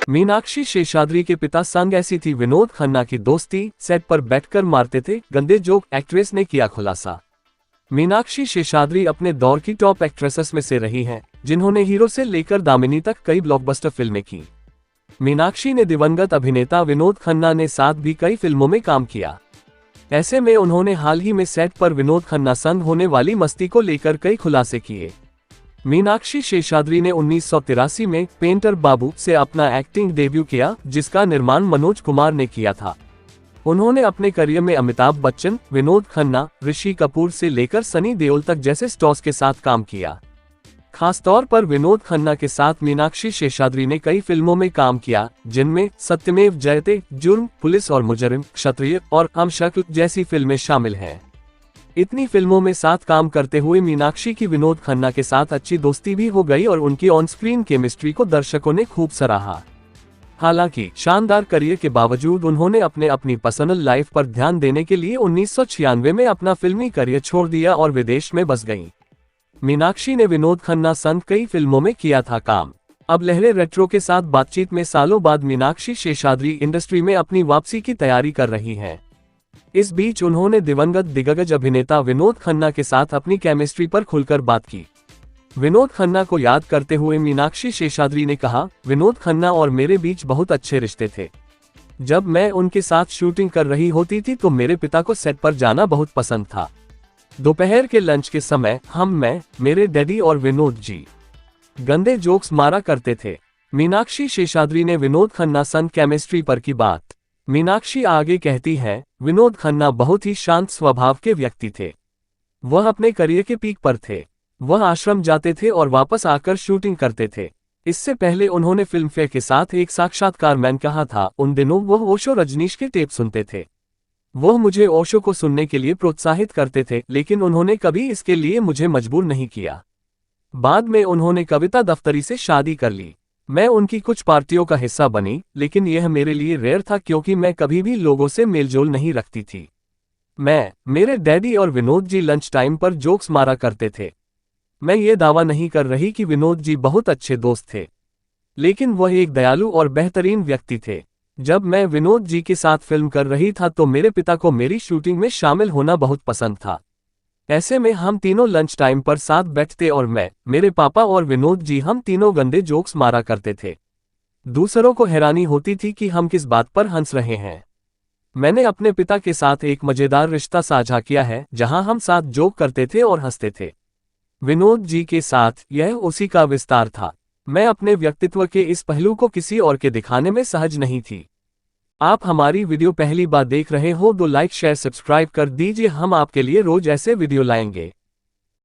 मीनाक्षी शेषाद्री के पिता संग ऐसी थी विनोद खन्ना की दोस्ती, सेट पर बैठकर मारते थे गंदे जोक, एक्ट्रेस ने किया खुलासा। मीनाक्षी शेषाद्री अपने दौर की टॉप एक्ट्रेसेस में से रही हैं, जिन्होंने हीरो से लेकर दामिनी तक कई ब्लॉकबस्टर फिल्में की। मीनाक्षी ने दिवंगत अभिनेता विनोद खन्ना ने साथ भी कई फिल्मों में काम किया। ऐसे में उन्होंने हाल ही में सेट पर विनोद खन्ना संग होने वाली मस्ती को लेकर कई खुलासे किए। मीनाक्षी शेषाद्री ने 1983 में पेंटर बाबू से अपना एक्टिंग डेब्यू किया, जिसका निर्माण मनोज कुमार ने किया था। उन्होंने अपने करियर में अमिताभ बच्चन, विनोद खन्ना, ऋषि कपूर से लेकर सनी देओल तक जैसे स्टार्स के साथ काम किया। खासतौर पर विनोद खन्ना के साथ मीनाक्षी शेषाद्री ने कई फिल्मों में काम किया, जिनमें सत्यमेव जयते, जुर्म, पुलिस और मुजरिम, क्षत्रिय और हम शक्ल जैसी फिल्में शामिल हैं। इतनी फिल्मों में साथ काम करते हुए मीनाक्षी की विनोद खन्ना के साथ अच्छी दोस्ती भी हो गई और उनकी ऑन स्क्रीन केमिस्ट्री को दर्शकों ने खूब सराहा। हालांकि शानदार करियर के बावजूद उन्होंने अपनी पर्सनल लाइफ पर ध्यान देने के लिए 1996 में अपना फिल्मी करियर छोड़ दिया और विदेश में बस गईं। मीनाक्षी ने विनोद खन्ना संग कई फिल्मों में किया था काम। अब लहरे रेट्रो के साथ बातचीत में सालों बाद मीनाक्षी शेषाद्री इंडस्ट्री में अपनी वापसी की तैयारी कर रही हैं। इस बीच उन्होंने दिवंगत दिग्गज अभिनेता विनोद खन्ना के साथ अपनी केमिस्ट्री पर खुलकर बात की। विनोद खन्ना को याद करते हुए मीनाक्षी शेषाद्री ने कहा, विनोद खन्ना और मेरे बीच बहुत अच्छे रिश्ते थे। जब मैं उनके साथ शूटिंग कर रही होती थी तो मेरे पिता को सेट पर जाना बहुत पसंद था। दोपहर के लंच के समय मैं, मेरे डैडी और विनोद जी गंदे जोक्स मारा करते थे। मीनाक्षी शेषाद्री ने विनोद खन्ना संग केमिस्ट्री पर की बात। मीनाक्षी आगे कहती हैं, विनोद खन्ना बहुत ही शांत स्वभाव के व्यक्ति थे। वह अपने करियर के पीक पर थे। वह आश्रम जाते थे और वापस आकर शूटिंग करते थे। इससे पहले उन्होंने फिल्मफेयर के साथ एक साक्षात्कार में कहा था, उन दिनों वह ओशो रजनीश के टेप सुनते थे। वह मुझे ओशो को सुनने के लिए प्रोत्साहित करते थे, लेकिन उन्होंने कभी इसके लिए मुझे मजबूर नहीं किया। बाद में उन्होंने कविता दफ्तरी से शादी कर ली। मैं उनकी कुछ पार्टियों का हिस्सा बनी, लेकिन यह मेरे लिए रेयर था क्योंकि मैं कभी भी लोगों से मेलजोल नहीं रखती थी। मेरे डैडी और विनोद जी लंच टाइम पर जोक्स मारा करते थे। मैं ये दावा नहीं कर रही कि विनोद जी बहुत अच्छे दोस्त थे, लेकिन वह एक दयालु और बेहतरीन व्यक्ति थे। जब मैं विनोद जी के साथ फिल्म कर रही था तो मेरे पिता को मेरी शूटिंग में शामिल होना बहुत पसंद था। ऐसे में हम तीनों लंच टाइम पर साथ बैठते और मैं, मेरे पापा और विनोद जी हम तीनों गंदे जोक्स मारा करते थे। दूसरों को हैरानी होती थी कि हम किस बात पर हंस रहे हैं। मैंने अपने पिता के साथ एक मजेदार रिश्ता साझा किया है, जहां हम साथ जोक करते थे और हंसते थे। विनोद जी के साथ यह उसी का विस्तार था। मैं अपने व्यक्तित्व के इस पहलू को किसी और के दिखाने में सहज नहीं थी। आप हमारी वीडियो पहली बार देख रहे हो तो लाइक शेयर सब्सक्राइब कर दीजिए। हम आपके लिए रोज ऐसे वीडियो लाएंगे।